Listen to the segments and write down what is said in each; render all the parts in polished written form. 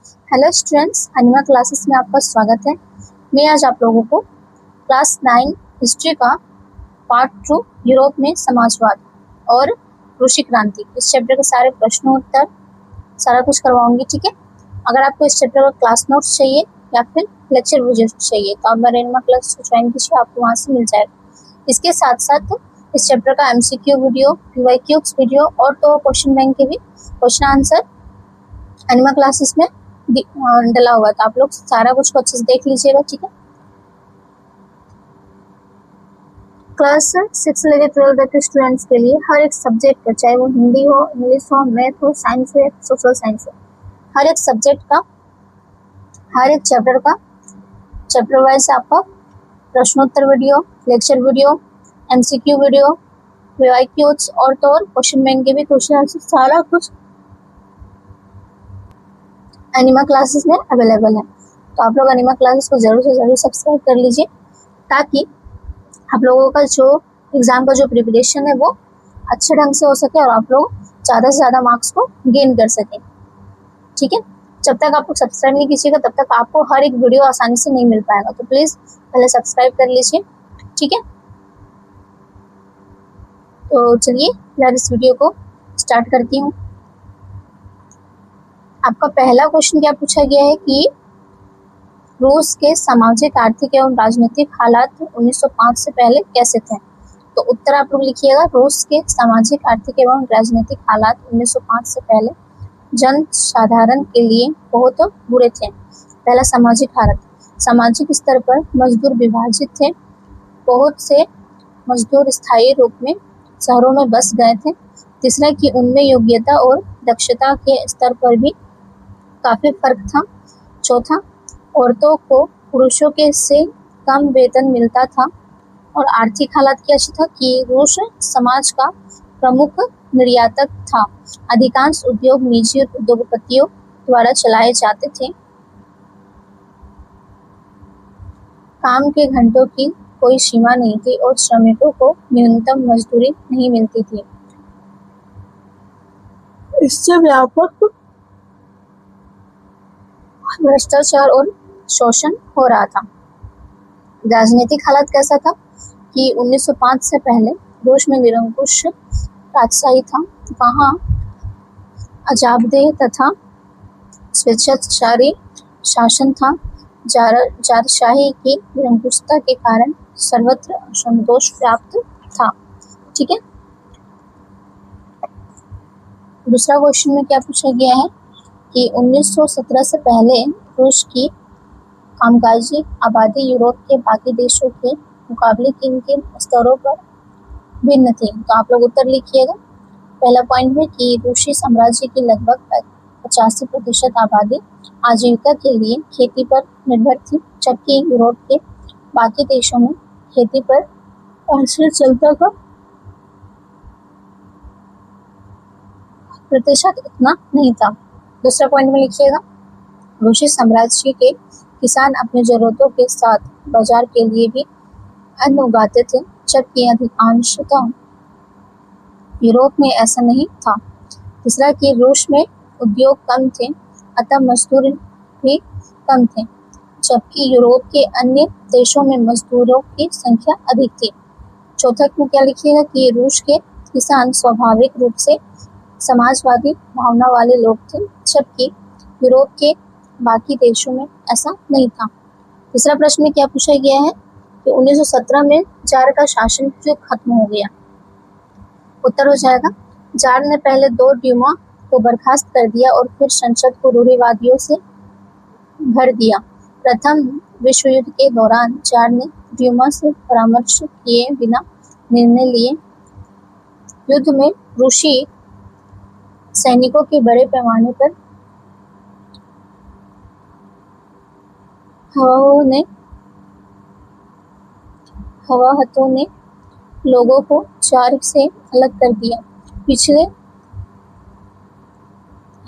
Hello students, अनिमा classes में आपका स्वागत है। मैं आज आप लोगों को क्लास 9 हिस्ट्री का पार्ट 2 यूरोप में समाजवाद और रूसी क्रांति इस चैप्टर के सारे प्रश्नों उत्तर सारा कुछ करवाऊंगी। ठीक है, अगर आपको इस चैप्टर का क्लास नोट्स चाहिए या फिर लेक्चर वीडियो चाहिए तो आप मेरे अनिमा क्लास को ज्वाइन कीजिए, आपको वहाँ से मिल जाएगा। इसके साथ साथ इस चैप्टर का MCQ वीडियो, PYQs वीडियो और तो क्वेश्चन बैंक के भी क्वेश्चन आंसर अनिमा क्लासेस में डला हुआ, तो आप लोग सारा कुछ अच्छे से देख लीजिएगा। ठीक है, क्लास 6 से लेकर 12 तक के स्टूडेंट्स के लिए हर एक सब्जेक्ट का, चाहे वो हिंदी हो, इंग्लिश हो, मैथ हो, साइंस हो या सोशल साइंस हो, हर एक सब्जेक्ट का, हर एक चैप्टर का चैप्टर वाइज आपका प्रश्नोत्तर video, lecture video, MCQ video, PYQs और तो और क्वेश्चन बैंक के भी क्वेश्चन आंसर सारा कुछ अनिमा क्लासेस में अवेलेबल है। तो आप लोग अनिमा क्लासेस को जरूर से जरूर सब्सक्राइब कर लीजिए ताकि आप लोगों का जो एग्जाम का जो प्रिपरेशन है वो अच्छे ढंग से हो सके और आप लोग ज़्यादा से ज़्यादा मार्क्स को गेन कर सकें। ठीक है, जब तक आप लोग सब्सक्राइब नहीं कीजिएगा तब तक आपको हर एक वीडियो आसानी से नहीं मिल पाएगा, तो प्लीज़ पहले सब्सक्राइब कर लीजिए। ठीक है, तो चलिए मैं इस वीडियो को स्टार्ट करती हूँ। आपका पहला क्वेश्चन क्या पूछा गया है कि रूस के सामाजिक, आर्थिक एवं राजनीतिक हालात 1905 से पहले कैसे थे। तो उत्तर आप लोग लिखिएगा, रूस के सामाजिक, आर्थिक एवं राजनीतिक हालात 1905 से पहले जन साधारण के लिए बहुत बुरे थे। पहला सामाजिक हालत, सामाजिक स्तर पर मजदूर विभाजित थे। बहुत से मजदूर स्थायी रूप में शहरों में बस गए थे। तीसरा कि उनमें योग्यता और दक्षता के स्तर पर भी काफी फर्क था। चौथा, औरतों को पुरुषों के से कम वेतन मिलता था। और आर्थिक हालात क्या था कि रूस समाज का प्रमुख निर्यातक था। अधिकांश उद्योग निजी उद्योगपतियों द्वारा चलाए जाते थे। काम के घंटों की कोई सीमा नहीं थी और श्रमिकों को न्यूनतम मजदूरी नहीं मिलती थी। इससे व्यापक भ्रष्टाचार और शोषण हो रहा था। राजनीतिक हालत कैसा था कि 1905 से पहले रूस में निरंकुश राजशाही था। वहाँ अजाबदेह तथा स्वेच्छाचारी शासन था। जारशाही की निरंकुशता के कारण सर्वत्र असंतोष व्याप्त था। ठीक है, दूसरा क्वेश्चन में क्या पूछा गया है कि 1917 से पहले रूस की कामकाजी आबादी यूरोप के बाकी देशों के मुकाबले किन किन स्तरों पर भिन्न थी। तो आप लोग उत्तर लिखिएगा। पहला पॉइंट है कि रूसी साम्राज्य की लगभग 85% आबादी आजीविका के लिए खेती पर निर्भर थी, जबकि यूरोप के बाकी देशों में खेती पर आश्रय चलता था। प्रतिशत इतना नहीं था। दूसरा पॉइंट में लिखिएगा, रूसी साम्राज्य के किसान अपनी जरूरतों के साथ बाजार के लिए भी अन्न उगाते थे, जबकि अधिकांशतः यूरोप में ऐसा नहीं था। तीसरा कि रूस में उद्योग कम थे, अतः मजदूर भी कम थे, जबकि यूरोप के अन्य देशों में मजदूरों की संख्या अधिक थी। चौथा में क्या लिखिएगा कि रूस के किसान स्वाभाविक रूप से समाजवादी भावना वाले लोग थे, जबकि यूरोप के बाकी देशों में ऐसा नहीं था। तीसरा प्रश्न में क्या पूछा गया है कि 1917 में जार का शासन क्यों खत्म हो गया। उत्तर हो जाएगा, जार ने पहले 2 ड्यूमा को बर्खास्त कर दिया और फिर संसद को रूढ़िवादियों से भर दिया। प्रथम विश्व युद्ध के दौरान जार ने ड्यूमा से परामर्श किए बिना निर्णय लिए। युद्ध में रूसी सैनिकों के बड़े पैमाने पर हवाहतों ने लोगों को जार से अलग कर दिया। पिछले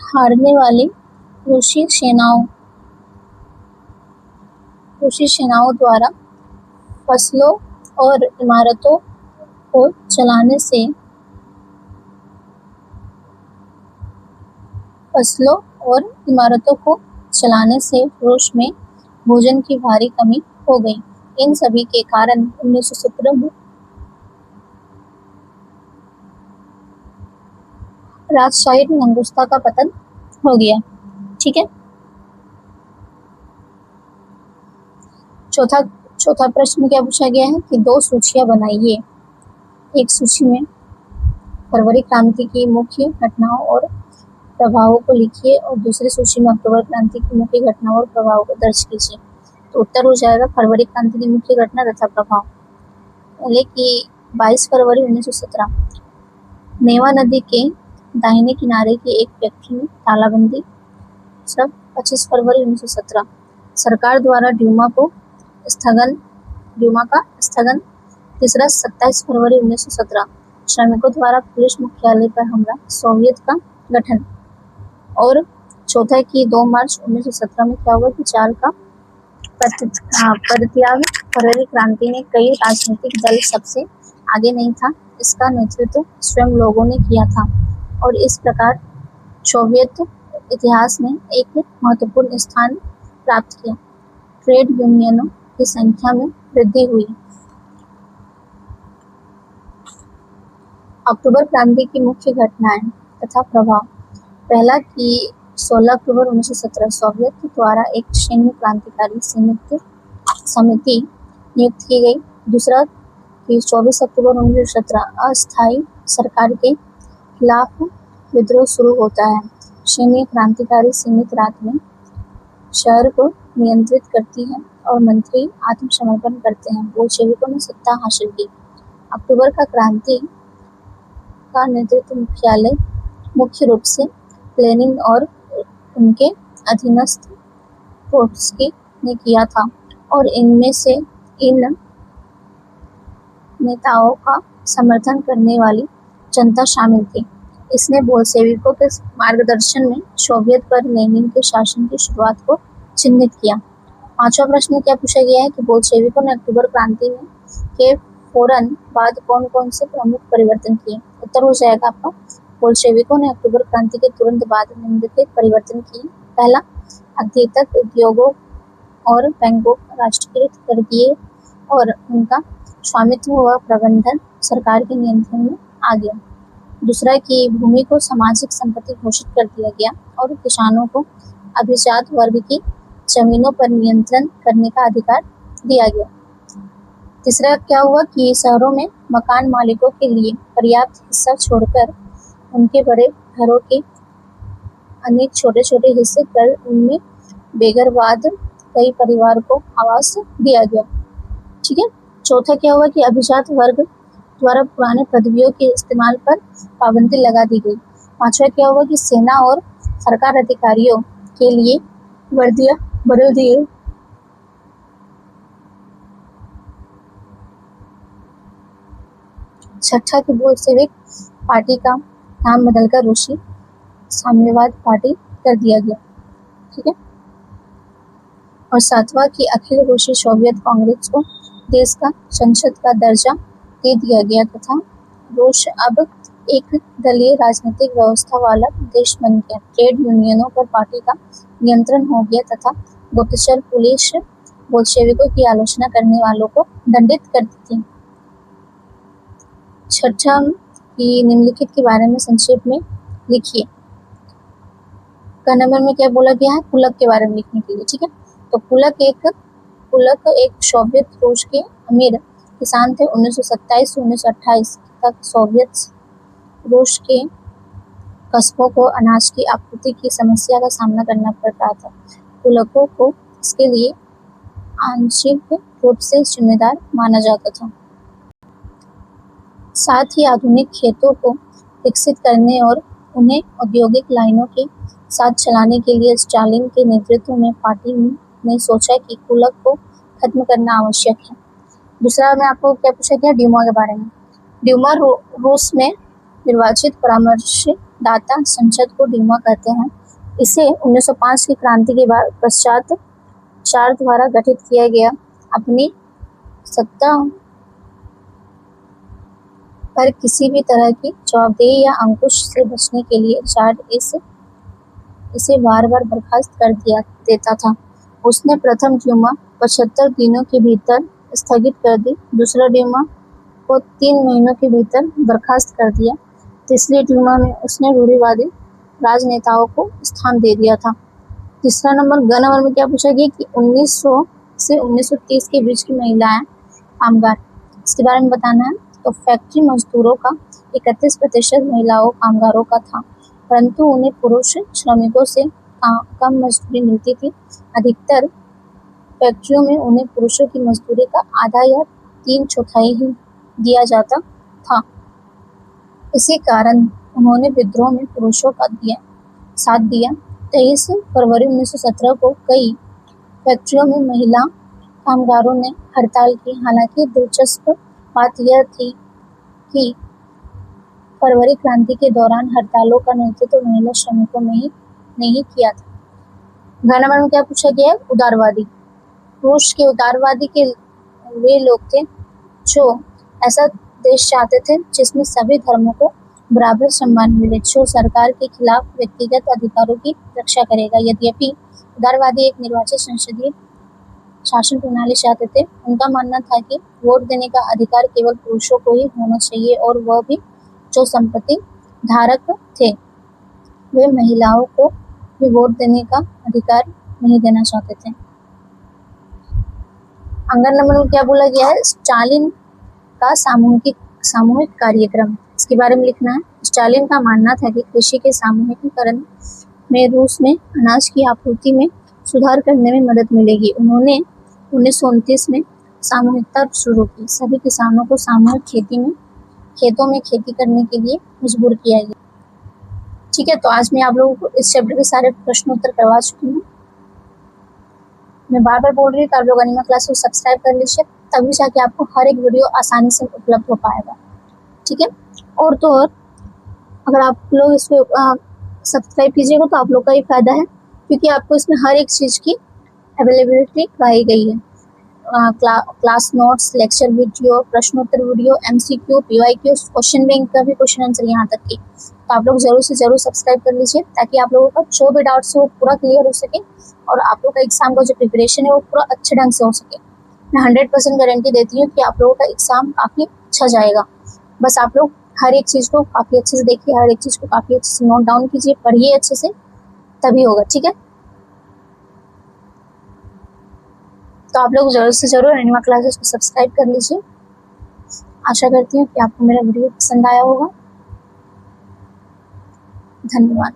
हारने वाली रूसी सेनाओं द्वारा फसलों और इमारतों को चलाने से फसलों और इमारतों को चलाने से रूस में भोजन की भारी कमी हो गई। इन सभी के कारण 1917 में राजशाही में अंगुस्ता का पतन हो गया। ठीक है। चौथा प्रश्न क्या पूछा गया है कि 2 सूचियां बनाइए। एक सूची में फरवरी क्रांति की मुख्य घटनाओं और प्रभावों को लिखिए और दूसरी सूची में अक्टूबर क्रांति की मुख्य घटनाओं और प्रभावों को दर्ज कीजिए। तो उत्तर हो जाएगा फरवरी क्रांति की मुख्य घटना तथा प्रभाव। पहले की 22 फरवरी 1917 नेवा नदी के दाहिने किनारे की एक फैक्ट्री में तालाबंदी। 25 फरवरी 1917 सरकार द्वारा ड्यूमा का स्थगन। तीसरा 27 फरवरी 1917 श्रमिकों द्वारा पुलिस मुख्यालय पर हमला, सोवियत का गठन। और चौथा की 2 मार्च 1917 में क्या हुआ कि चाल का परित्याग। फरवरी क्रांति ने कई राजनीतिक दल सबसे आगे नहीं था, इसका नेतृत्व स्वयं लोगों ने किया था और इस प्रकार सोवियत इतिहास में एक महत्वपूर्ण स्थान प्राप्त किया। ट्रेड यूनियनों की संख्या में वृद्धि हुई। अक्टूबर क्रांति की मुख्य घटनाएं तथा प्रभाव। पहला कि 16 अक्टूबर 1917 सोवियत द्वारा एक सैन्य क्रांतिकारी समिति नियुक्त की गई। दूसरा कि 24 अक्टूबर 1917 अस्थायी सरकार के खिलाफ विद्रोह शुरू होता है। सैन्य क्रांतिकारी समिति रात में शहर को नियंत्रित करती है और मंत्री आत्मसमर्पण करते हैं। बोल्शेविकों ने सत्ता हासिल की। अक्टूबर का क्रांति का नेतृत्व मुख्य रूप से लेनिन और उनके अधीनस्थ ट्रोट्स्की ने किया था और इनमें से इन नेताओं का समर्थन करने वाली जनता शामिल थी। इसने बोल्शेविकों के मार्गदर्शन में सोवियत पर लेनिन के शासन की शुरुआत को चिन्हित किया। पांचवा प्रश्न क्या पूछा गया है कि बोल्शेविकों ने अक्टूबर क्रांति में के फौरन बाद कौन कौन से प्रमुख परिवर्तन किए। उत्तर हो जाएगा आपका बोल्शेविकों ने अक्टूबर क्रांति के तुरंत बाद निम्नलिखित परिवर्तन किए। पहला, अधिकतर उद्योगों और बैंकों को राष्ट्रीयकृत कर दिए और उनका स्वामित्व व प्रबंधन सरकार के नियंत्रण में आ गया। दूसरा कि भूमि को सामाजिक संपत्ति घोषित कर दिया गया और किसानों को अभिजात वर्ग की जमीनों पर नियंत्रण करने का अधिकार दिया गया। तीसरा क्या हुआ कि शहरों में मकान मालिकों के लिए पर्याप्त हिस्सा छोड़कर उनके बड़े घरों के अनेक छोटे छोटे हिस्से कर उनमें बेघरवाद कई परिवार को आवास दिया गया। ठीक है। चौथा क्या हुआ कि अभिजात वर्ग द्वारा पुराने पदवियों के इस्तेमाल पर पाबंदी लगा दी गई। पांचवा क्या हुआ कि सेना और सरकार अधिकारियों के लिए वर्दियां बदल दी गई। छठा की बोल्शेविक पार्टी का नाम बदलकर रूसी साम्यवाद पार्टी कर दिया गया। ठीक है। और सातवां की अखिल रूसी सोवियत कांग्रेस को देश का संसद का दर्जा दे दिया गया तथा रूस अब एक दलीय राजनीतिक व्यवस्था वाला देश बन गया। ट्रेड यूनियनों पर पार्टी का नियंत्रण हो गया तथा गुप्तचर पुलिस बोल्शेविकों की आलोचना करने वालों को दंडित करती थी। छठा की निम्नलिखित के बारे में संक्षेप में लिखिए। क नंबर में क्या बोला गया है, कुलक के बारे में लिखने के लिए। ठीक है। तो कुलक एक सोवियत रूस के अमीर किसान थे। 1927 से 1928 तक सोवियत रूस के कस्बों को अनाज की आपूर्ति की समस्या का सामना करना पड़ रहा था। कुलकों को इसके लिए आंशिक रूप से जिम्मेदार माना जाता था। साथ ही आधुनिक खेतों को विकसित करने और उन्हें औद्योगिक लाइनों के साथ चलाने के लिए स्टालिन के नेतृत्व में पार्टी ने सोचा कि कुलक को खत्म करना आवश्यक है। दूसरा में आपको क्या पूछा गया, ड्यूमा के बारे में। ड्यूमा रूस में निर्वाचित परामर्शदाता संसद को ड्यूमा कहते हैं। इसे 1905 की क्रांति के बाद पश्चात चार द्वारा गठित किया गया। अपनी सत्ता पर किसी भी तरह की जवाबदेही या अंकुश से बचने के लिए चार इस इसे बार बार बर्खास्त कर दिया देता था। उसने प्रथम ड्यूमा 75 दिनों के भीतर स्थगित कर दी, दूसरा ड्यूमा को 3 महीनों के भीतर बर्खास्त कर दिया, तीसरी ड्यूमा में उसने रूढ़िवादी राजनेताओं को स्थान दे दिया था। तीसरा नंबर ग नंबर में क्या पूछा गया कि 1900 से 1930 के बीच की महिलाएं कामगार, इसके बारे में बताना है। तो फैक्ट्री मजदूरों का 31% महिलाओं कामगारों का था, परंतु उन्हें पुरुष श्रमिकों से कम मजदूरी मिलती थी। अधिकतर फैक्ट्रियों में उन्हें पुरुषों की मजदूरी का आधा या 3/4 ही दिया जाता था। इसी कारण उन्होंने विद्रोह में पुरुषों का साथ दिया। 23 फरवरी 1917 को कई फैक्ट्रियों में महिला कामगारों ने हड़ताल की। हालांकि दिलचस्प बात यह थी कि फरवरी क्रांति के दौरान हड़तालों का नेतृत्व महिला श्रमिकों ने ही नहीं किया था। घ नंबर में क्या पूछा गया है? उदारवादी। रूस के उदारवादी के वे लोग थे जो ऐसा देश चाहते थे जिसमें सभी धर्मों को बराबर सम्मान मिले, जो सरकार के खिलाफ व्यक्तिगत अधिकारों की रक्षा करेगा। यद्यपि उदारवादी एक निर्वाचित संसदीय शासन प्रणाली चाहते थे, उनका मानना था कि वोट देने का अधिकार केवल पुरुषों को ही होना चाहिए और वह भी जो संपत्ति धारक थे। वे महिलाओं को भी वोट देने का अधिकार नहीं देना चाहते थे। अंगन नंबर में क्या बोला गया है? स्टालिन का सामूहिक कार्यक्रम, इसके बारे में लिखना है। स्टालिन का मानना था कि कृषि के सामूहिकीकरण में रूस में अनाज की आपूर्ति में सुधार करने में मदद मिलेगी। उन्होंने 1929 में सामूहिकता शुरू की। सभी किसानों को सामूहिक खेतों में खेती करने के लिए मजबूर किया गया। ठीक है, तो आज मैं आप लोगों को इस चैप्टर के सारे प्रश्न उत्तर करवा चुकी हूँ। मैं बार बार बोल रही हूँ कि आप लोग अनिमा क्लास को सब्सक्राइब कर लीजिए, तभी जाके आपको हर एक वीडियो आसानी से उपलब्ध हो पाएगा। ठीक है, और तो और अगर आप लोग इस पर सब्सक्राइब कीजिएगा तो आप लोग का ही फायदा है, क्योंकि आपको इसमें हर एक चीज़ की अवेलेबिलिटी कराई गई है। क्लास नोट्स, लेक्चर वीडियो, प्रश्नोत्तर video, MCQ, PYQ, question bank का भी क्वेश्चन आंसर यहाँ तक की। तो आप लोग जरूर से जरूर सब्सक्राइब कर लीजिए, ताकि आप लोगों का जो भी डाउट्स हो वो पूरा क्लियर हो सके और आप लोग का एग्जाम का जो प्रिपरेशन है वो पूरा अच्छे ढंग से हो सके। मैं 100% गारंटी देती हूँ कि आप लोगों का एग्जाम काफ़ी अच्छा जाएगा। बस आप लोग हर एक चीज़ को काफ़ी अच्छे से देखिए, हर एक चीज़ को काफ़ी अच्छे से नोट डाउन कीजिए, पढ़िए अच्छे से, तभी होगा। ठीक है, तो आप लोग जरूर से जरूर एनिमा क्लासेस को सब्सक्राइब कर लीजिए। आशा करती हूँ कि आपको मेरा वीडियो पसंद आया होगा। धन्यवाद।